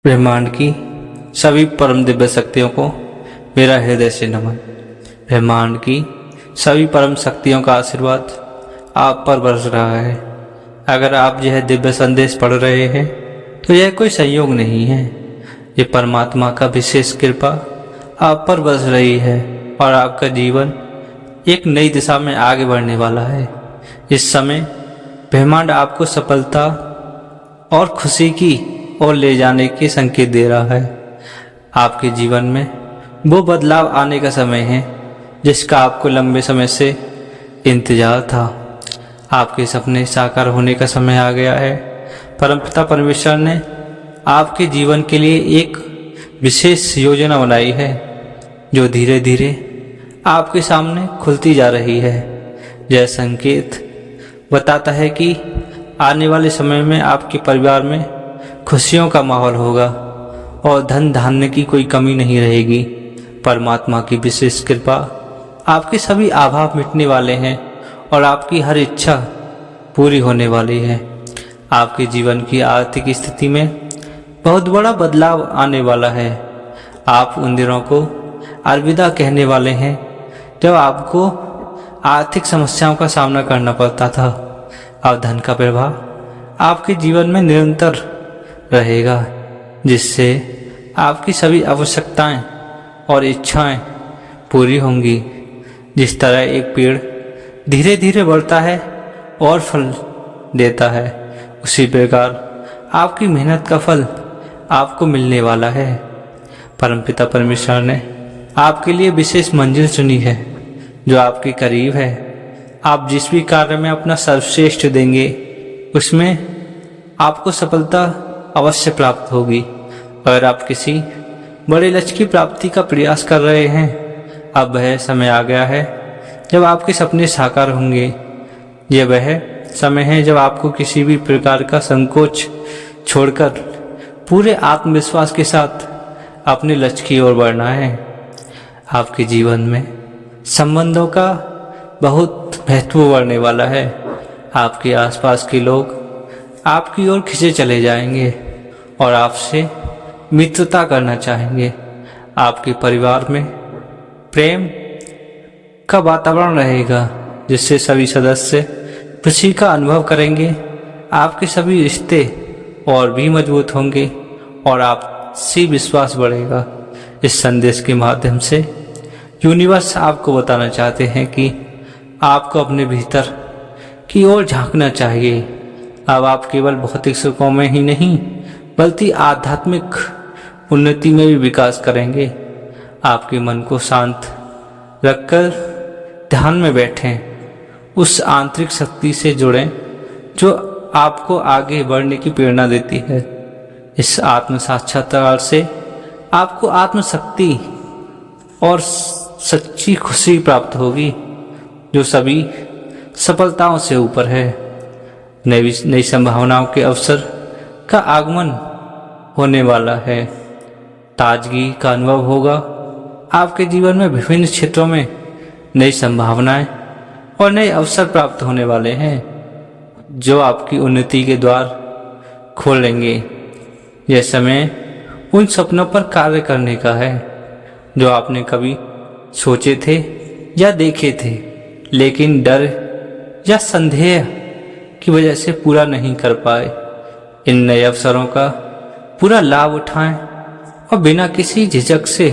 ब्रह्मांड की सभी परम दिव्य शक्तियों को मेरा हृदय से नमन। ब्रह्मांड की सभी परम शक्तियों का आशीर्वाद आप पर बरस रहा है। अगर आप यह दिव्य संदेश पढ़ रहे हैं तो यह कोई संयोग नहीं है, ये परमात्मा का विशेष कृपा आप पर बरस रही है और आपका जीवन एक नई दिशा में आगे बढ़ने वाला है। इस समय ब्रह्मांड आपको सफलता और खुशी की ओर ले जाने के संकेत दे रहा है। आपके जीवन में वो बदलाव आने का समय है जिसका आपको लंबे समय से इंतजार था। आपके सपने साकार होने का समय आ गया है। परमपिता परमेश्वर ने आपके जीवन के लिए एक विशेष योजना बनाई है जो धीरे धीरे आपके सामने खुलती जा रही है। यह संकेत बताता है कि आने वाले समय में आपके परिवार में खुशियों का माहौल होगा और धन धान्य की कोई कमी नहीं रहेगी। परमात्मा की विशेष कृपा आपके सभी अभाव मिटने वाले हैं और आपकी हर इच्छा पूरी होने वाली है। आपके जीवन की आर्थिक स्थिति में बहुत बड़ा बदलाव आने वाला है। आप उन दिनों को अलविदा कहने वाले हैं जब आपको आर्थिक समस्याओं का सामना करना पड़ता था। अब धन का प्रवाह आपके जीवन में निरंतर रहेगा, जिससे आपकी सभी आवश्यकताएं और इच्छाएं पूरी होंगी। जिस तरह एक पेड़ धीरे धीरे बढ़ता है और फल देता है, उसी प्रकार आपकी मेहनत का फल आपको मिलने वाला है। परमपिता परमेश्वर ने आपके लिए विशेष मंजिल चुनी है जो आपके करीब है। आप जिस भी कार्य में अपना सर्वश्रेष्ठ देंगे उसमें आपको सफलता अवश्य प्राप्त होगी। अगर आप किसी बड़े लक्ष्य की प्राप्ति का प्रयास कर रहे हैं, अब वह समय आ गया है जब आपके सपने साकार होंगे। यह वह समय है जब आपको किसी भी प्रकार का संकोच छोड़कर पूरे आत्मविश्वास के साथ अपने लक्ष्य की ओर बढ़ना है। आपके जीवन में संबंधों का बहुत महत्व बढ़ने वाला है। आपके आसपास के लोग आपकी ओर खिंचे चले जाएंगे और आपसे मित्रता करना चाहेंगे। आपके परिवार में प्रेम का वातावरण रहेगा जिससे सभी सदस्य खुशी का अनुभव करेंगे। आपके सभी रिश्ते और भी मजबूत होंगे और आपसी विश्वास बढ़ेगा। इस संदेश के माध्यम से यूनिवर्स आपको बताना चाहते हैं कि आपको अपने भीतर की ओर झांकना चाहिए। अब आप केवल भौतिक सुखों में ही नहीं बल्कि आध्यात्मिक उन्नति में भी विकास करेंगे। आपके मन को शांत रखकर ध्यान में बैठें, उस आंतरिक शक्ति से जुड़ें जो आपको आगे बढ़ने की प्रेरणा देती है। इस आत्म साक्षात्कार से आपको आत्मशक्ति और सच्ची खुशी प्राप्त होगी जो सभी सफलताओं से ऊपर है। नई संभावनाओं के अवसर का आगमन होने वाला है। ताजगी का अनुभव होगा। आपके जीवन में विभिन्न क्षेत्रों में नई संभावनाएं और नए अवसर प्राप्त होने वाले हैं जो आपकी उन्नति के द्वार खोल लेंगे। यह समय उन सपनों पर कार्य करने का है जो आपने कभी सोचे थे या देखे थे, लेकिन डर या संदेह की वजह से पूरा नहीं कर पाए। इन नए अवसरों का पूरा लाभ उठाएं और बिना किसी झिझक से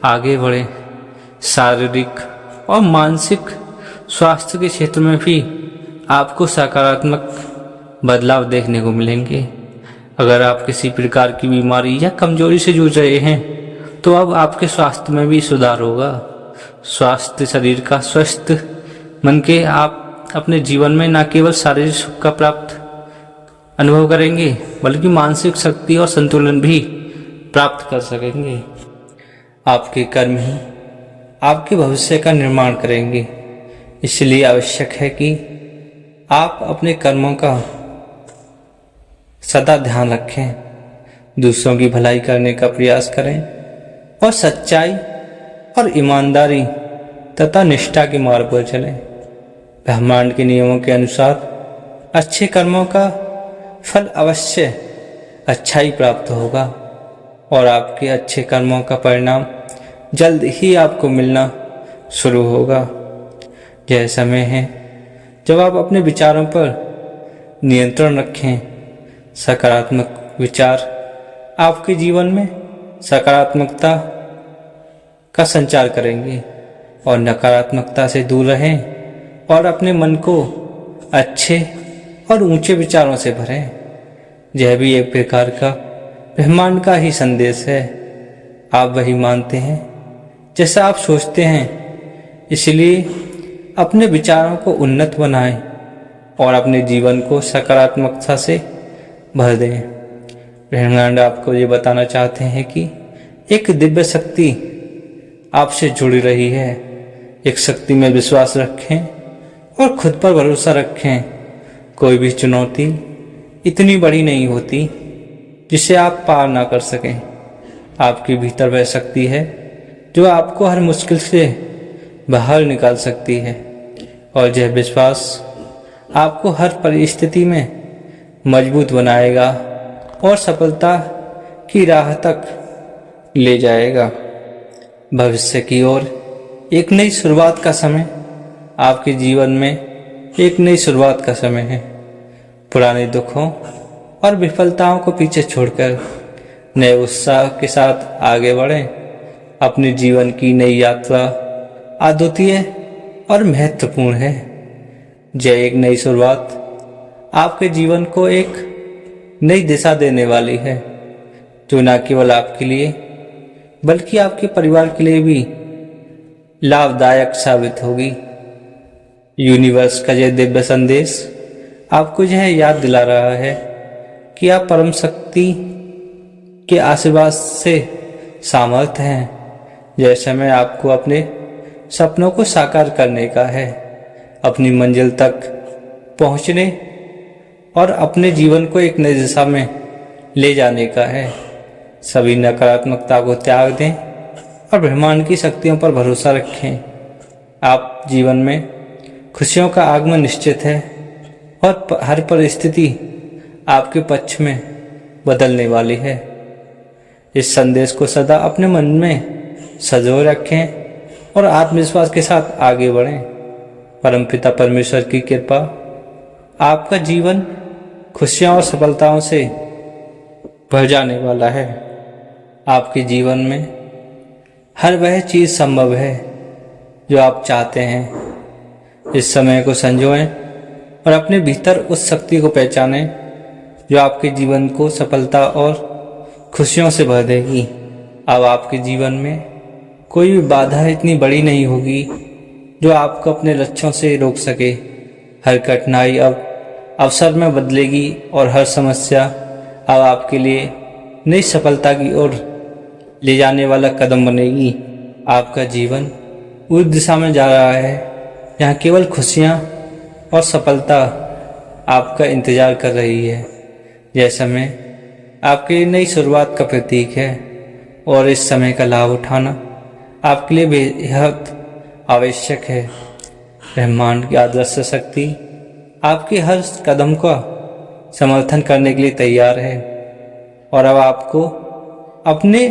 आगे बढ़ें। शारीरिक और मानसिक स्वास्थ्य के क्षेत्र में भी आपको सकारात्मक बदलाव देखने को मिलेंगे। अगर आप किसी प्रकार की बीमारी या कमजोरी से जूझ रहे हैं तो अब आपके स्वास्थ्य में भी सुधार होगा। स्वास्थ्य शरीर का स्वस्थ मन के आप अपने जीवन में न केवल शारीरिक सुख का प्राप्त अनुभव करेंगे बल्कि मानसिक शक्ति और संतुलन भी प्राप्त कर सकेंगे। आपके कर्म ही आपके भविष्य का निर्माण करेंगे, इसलिए आवश्यक है कि आप अपने कर्मों का सदा ध्यान रखें, दूसरों की भलाई करने का प्रयास करें और सच्चाई और ईमानदारी तथा निष्ठा के मार्ग पर चलें। ब्रह्मांड के नियमों के अनुसार अच्छे कर्मों का फल अवश्य अच्छा ही प्राप्त होगा। और आपके अच्छे कर्मों का परिणाम जल्द ही आपको मिलना शुरू होगा। यह समय है जब आप अपने विचारों पर नियंत्रण रखें। सकारात्मक विचार आपके जीवन में सकारात्मकता का संचार करेंगे और नकारात्मकता से दूर रहें और अपने मन को अच्छे और ऊंचे विचारों से भरें। यह भी एक प्रकार का ब्रह्मांड का ही संदेश है। आप वही मानते हैं जैसा आप सोचते हैं, इसलिए अपने विचारों को उन्नत बनाएं और अपने जीवन को सकारात्मकता से भर दें। ब्रह्मांड आपको ये बताना चाहते हैं कि एक दिव्य शक्ति आपसे जुड़ी रही है। एक शक्ति में विश्वास रखें और खुद पर भरोसा रखें। कोई भी चुनौती इतनी बड़ी नहीं होती जिसे आप पार ना कर सकें। आपके भीतर वह शक्ति है जो आपको हर मुश्किल से बाहर निकाल सकती है और यह विश्वास आपको हर परिस्थिति में मजबूत बनाएगा और सफलता की राह तक ले जाएगा। भविष्य की ओर एक नई शुरुआत का समय आपके जीवन में एक नई शुरुआत का समय है। पुराने दुखों और विफलताओं को पीछे छोड़कर नए उत्साह के साथ आगे बढ़ें। अपने जीवन की नई यात्रा अद्वितीय और महत्वपूर्ण है। यह एक नई शुरुआत आपके जीवन को एक नई दिशा देने वाली है, जो न केवल आपके लिए बल्कि आपके परिवार के लिए भी लाभदायक साबित होगी। यूनिवर्स का यह दिव्य संदेश आपको यह याद दिला रहा है कि आप परम शक्ति के आशीर्वाद से सामर्थ्य हैं। यह समय आपको अपने सपनों को साकार करने का है, अपनी मंजिल तक पहुंचने और अपने जीवन को एक नई दिशा में ले जाने का है। सभी नकारात्मकता को त्याग दें और ब्रह्मांड की शक्तियों पर भरोसा रखें। आप जीवन में खुशियों का आगमन निश्चित है और हर परिस्थिति आपके पक्ष में बदलने वाली है। इस संदेश को सदा अपने मन में संजोए रखें और आत्मविश्वास के साथ आगे बढ़ें। परमपिता परमेश्वर की कृपा आपका जीवन खुशियां और सफलताओं से भर जाने वाला है। आपके जीवन में हर वह चीज़ संभव है जो आप चाहते हैं। इस समय को संजोएं और अपने भीतर उस शक्ति को पहचानें जो आपके जीवन को सफलता और खुशियों से भर देगी। अब आपके जीवन में कोई भी बाधा इतनी बड़ी नहीं होगी जो आपको अपने लक्ष्यों से रोक सके। हर कठिनाई अब अवसर में बदलेगी और हर समस्या अब आपके लिए नई सफलता की ओर ले जाने वाला कदम बनेगी। आपका जीवन उस दिशा में जा रहा है जहाँ केवल खुशियाँ और सफलता आपका इंतजार कर रही है। यह समय आपके लिए नई शुरुआत का प्रतीक है और इस समय का लाभ उठाना आपके लिए बेहद आवश्यक है। ब्रह्मांड की अदृश्य शक्ति आपके हर कदम का समर्थन करने के लिए तैयार है और अब आपको अपने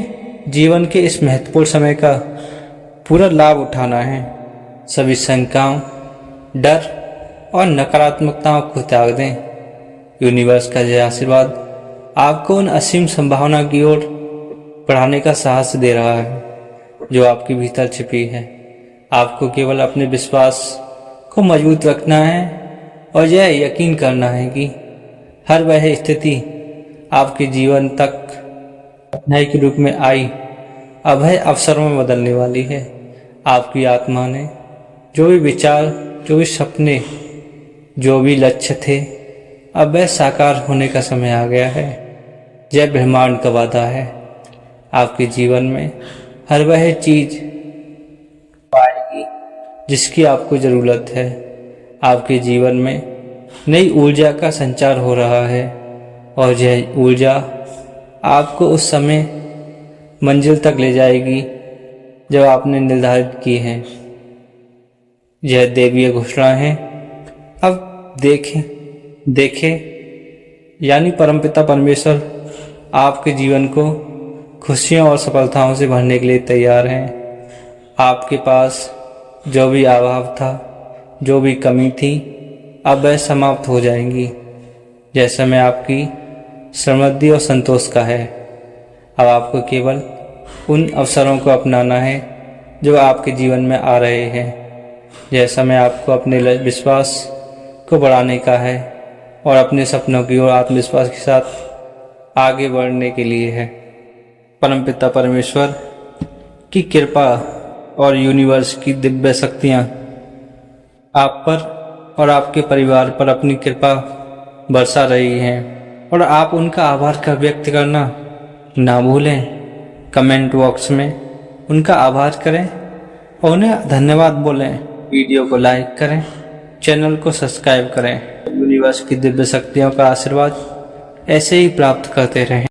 जीवन के इस महत्वपूर्ण समय का पूरा लाभ उठाना है। सभी शंकाओं, डर और नकारात्मकताओं को त्याग दें। यूनिवर्स का यह आशीर्वाद आपको उन असीम संभावना की ओर बढ़ाने का साहस दे रहा है जो आपके भीतर छिपी है। आपको केवल अपने विश्वास को मजबूत रखना है और यह यकीन करना है कि हर वह स्थिति आपके जीवन तक कठिनाई के रूप में आई अभय अवसरों में बदलने वाली है। आपकी आत्मा ने जो भी विचार, जो भी सपने, जो भी लक्ष्य थे, अब वह साकार होने का समय आ गया है। यह ब्रह्मांड का वादा है। आपके जीवन में हर वह चीज पाएगी जिसकी आपको जरूरत है। आपके जीवन में नई ऊर्जा का संचार हो रहा है और यह ऊर्जा आपको उस समय मंजिल तक ले जाएगी जब आपने निर्धारित की है। यह दैवीय घोषणा है। अब देखें यानी परमपिता परमेश्वर आपके जीवन को खुशियों और सफलताओं से भरने के लिए तैयार हैं। आपके पास जो भी अभाव था, जो भी कमी थी, अब वह समाप्त हो जाएंगी। यह समय आपकी समृद्धि और संतोष का है। अब आपको केवल उन अवसरों को अपनाना है जो आपके जीवन में आ रहे हैं। यह समय आपको अपने विश्वास को बढ़ाने का है और अपने सपनों की ओर आत्मविश्वास के साथ आगे बढ़ने के लिए है। परमपिता परमेश्वर की कृपा और यूनिवर्स की दिव्य शक्तियाँ आप पर और आपके परिवार पर अपनी कृपा बरसा रही हैं और आप उनका आभार का व्यक्त करना ना भूलें। कमेंट बॉक्स में उनका आभार करें और उन्हें धन्यवाद बोलें। वीडियो को लाइक करें, चैनल को सब्सक्राइब करें। यूनिवर्स की दिव्य शक्तियों का आशीर्वाद ऐसे ही प्राप्त करते रहें।